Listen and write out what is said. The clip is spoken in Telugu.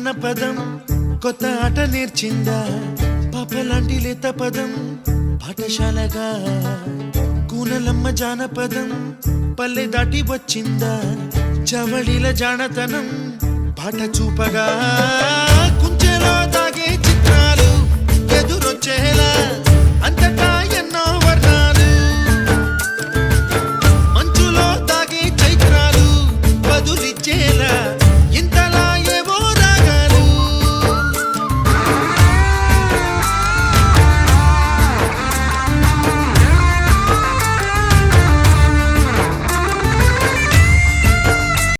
అన్న పదం కొత్త ఆట నేర్చిందా పాపలాంటి లేత పదం పాఠశాలగా కూనలమ్మ జానపదం పల్లె దాటి వచ్చిందా చవళిల జానతనం పాట చూపగా కుంచెలో దాగే చిత్రాలు ఎదురొచ్చేలా